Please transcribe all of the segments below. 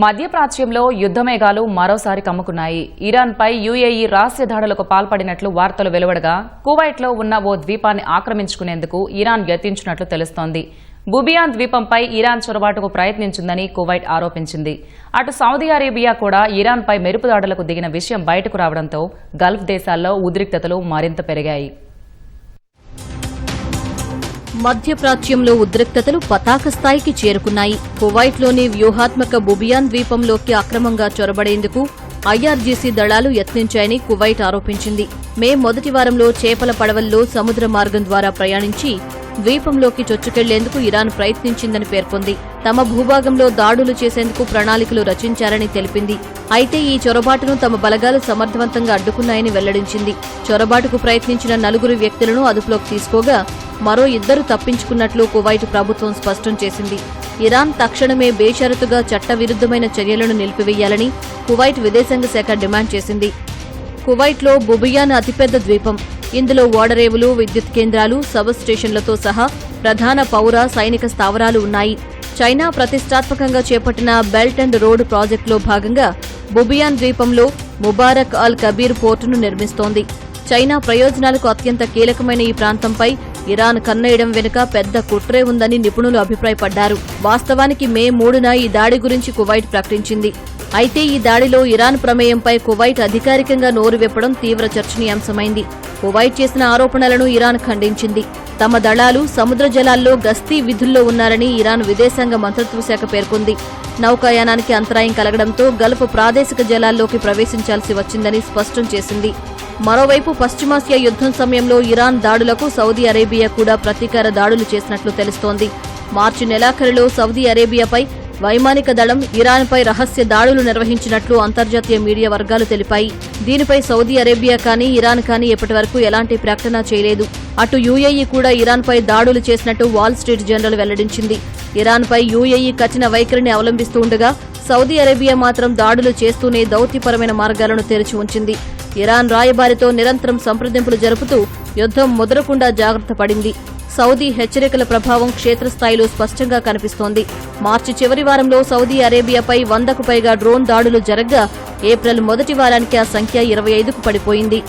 మధ్యప్రాచ్యంలో యుద్ధమేఘాలు మరోసారి కమ్ముకున్నాయి. ఇరాన్పై యుఏఈ రహస్య దాడులకు పాల్పడినట్లు వార్తలు వెలువడగా కువైట్లో ఉన్న ఓ ద్వీపాన్ని ఆక్రమించుకునేందుకు ఇరాన్ యత్నించినట్లు తెలుస్తోంది. బుబియాన్ ద్వీపంపై ఇరాన్ చొరబాటుకు ప్రయత్నించిందని కువైట్ ఆరోపించింది. అటు సౌదీ అరేబియా కూడా ఇరాన్పై మెరుపు దాడులకు దిగిన విషయం బయటకు రావడంతో గల్ఫ్ దేశాల్లో ఉద్రిక్తతలు మరింత పెరిగాయి. మధ్యప్రాచ్యంలో ఉద్రిక్తతలు పతాక స్థాయికి చేరుకున్నాయి. కువైట్లోని వ్యూహాత్మక బుబియాన్ ద్వీపంలోకి అక్రమంగా చొరబడేందుకు ఐఆర్జీసీ దళాలు యత్నించాయని కువైట్ ఆరోపించింది. మే మొదటి వారంలో చేపల పడవల్లో సముద్ర మార్గం ద్వారా ప్రయాణించి ద్వీపంలోకి చొచ్చుకెళ్లేందుకు ఇరాన్ ప్రయత్నించిందని పేర్కొంది. తమ భూభాగంలో దాడులు చేసేందుకు ప్రణాళికలు రచించారని తెలిపింది. అయితే ఈ చొరబాటును తమ బలగాలు సమర్థవంతంగా అడ్డుకున్నాయని వెల్లడించింది. చొరబాటుకు ప్రయత్నించిన 4 వ్యక్తులను అదుపులోకి తీసుకోగా మరో 2 తప్పించుకున్నట్లు కువైట్ ప్రభుత్వం స్పష్టం చేసింది. ఇరాన్ తక్షణమే బేషరతుగా చట్టవిరుద్ధమైన చర్యలను నిలిపివేయాలని కువైట్ విదేశాంగ శాఖ డిమాండ్ చేసింది. కువైట్లో బుబియాన్ అతిపెద్ద ద్వీపం. ఇందులో ఓడరేవులు, విద్యుత్ కేంద్రాలు, సబ్ స్టేషన్లతో సహా ప్రధాన పౌర, సైనిక స్థావరాలు ఉన్నాయి. చైనా ప్రతిష్టాత్మకంగా చేపట్టిన బెల్ట్ అండ్ రోడ్ ప్రాజెక్టులో భాగంగా బుబియాన్ ద్వీపంలో ముబారక్ అల్ కబీర్ పోర్టును నిర్మిస్తోంది. చైనా ప్రయోజనాలకు అత్యంత కీలకమైన ఈ ప్రాంతంపై ఇరాన్ కన్నేయడం వెనుక పెద్ద కుట్రే ఉందని నిపుణులు అభిప్రాయపడ్డారు. వాస్తవానికి మే 3న ఈ దాడి గురించి కువైట్ ప్రకటించింది. అయితే ఈ దాడిలో ఇరాన్ ప్రమేయంపై కువైట్ అధికారికంగా నోరు విప్పడం తీవ్ర చర్చనీయాంశమైంది. కువైట్ చేసిన ఆరోపణలను ఇరాన్ ఖండించింది. తమ దళాలు సముద్ర జలాల్లో గస్తీ విధుల్లో ఉన్నారని ఇరాన్ విదేశాంగ మంత్రిత్వ శాఖ పేర్కొంది. నౌకాయానానికి అంతరాయం కలగడంతో గల్ఫ్ ప్రాదేశిక జలాల్లోకి ప్రవేశించాల్సి వచ్చిందని స్పష్టం చేసింది. మరోవైపు పశ్చిమాసియా యుద్ధం సమయంలో ఇరాన్ దాడులకు సౌదీ అరేబియా కూడా ప్రతీకార దాడులు చేసినట్లు తెలుస్తోంది. మార్చి నెలాఖరులో సౌదీ అరేబియాపై వైమానిక దళం ఇరాన్పై రహస్య దాడులు నిర్వహించినట్లు అంతర్జాతీయ మీడియా వర్గాలు తెలిపాయి. దీనిపై సౌదీ అరేబియా కానీ ఇరాన్ కానీ ఇప్పటివరకు ఎలాంటి ప్రకటన చేయలేదు. అటు యుఏఈ కూడా ఇరాన్పై దాడులు చేసినట్టు వాల్ స్ట్రీట్ జర్నల్ వెల్లడించింది. ఇరాన్పై యుఏఈ కఠిన వైఖరిని అవలంబిస్తూ ఉండగా సౌదీ అరేబియా మాత్రం దాడులు చేస్తూనే దౌత్యపరమైన మార్గాలను తెరిచి ఉంచింది. ఇరాన్ రాయబారితో నిరంతరం సంప్రదింపులు జరుపుతూ యుద్ధం ముదరకుండా జాగ్రత్త పడింది. సౌదీ హెచ్చరికల ప్రభావం క్షేత్రస్థాయిలో స్పష్టంగా కనిపిస్తోంది. మార్చి చివరి వారంలో సౌదీ అరేబియాపై 100కు పైగా డ్రోన్ దాడులు జరగ్గా ఏప్రిల్ మొదటి వారానికి ఆ సంఖ్య 25కు పడిపోయింది.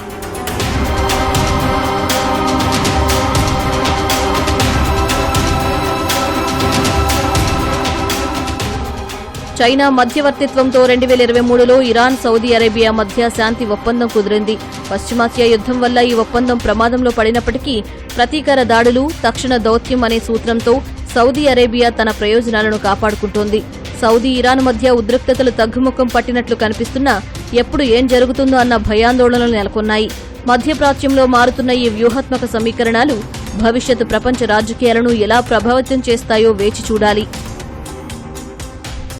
చైనా మధ్యవర్తిత్వంతో 2023లో ఇరాన్, సౌదీ అరేబియా మధ్య శాంతి ఒప్పందం కుదిరింది. పశ్చిమాసియా యుద్ధం వల్ల ఈ ఒప్పందం ప్రమాదంలో పడినప్పటికీ ప్రతీకార దాడులు, తక్షణ దౌత్యం అనే సూత్రంతో సౌదీ అరేబియా తన ప్రయోజనాలను కాపాడుకుంటోంది. సౌదీ, ఇరాన్ మధ్య ఉద్రిక్తతలు తగ్గుముఖం పట్టినట్లు కనిపిస్తున్నా ఎప్పుడు ఏం జరుగుతుందో అన్న భయాందోళనలు నెలకొన్నాయి. మధ్యప్రాచ్యంలో మారుతున్న ఈ వ్యూహాత్మక సమీకరణాలు భవిష్యత్తు ప్రపంచ రాజకీయాలను ఎలా ప్రభావితం చేస్తాయో వేచి చూడాలి.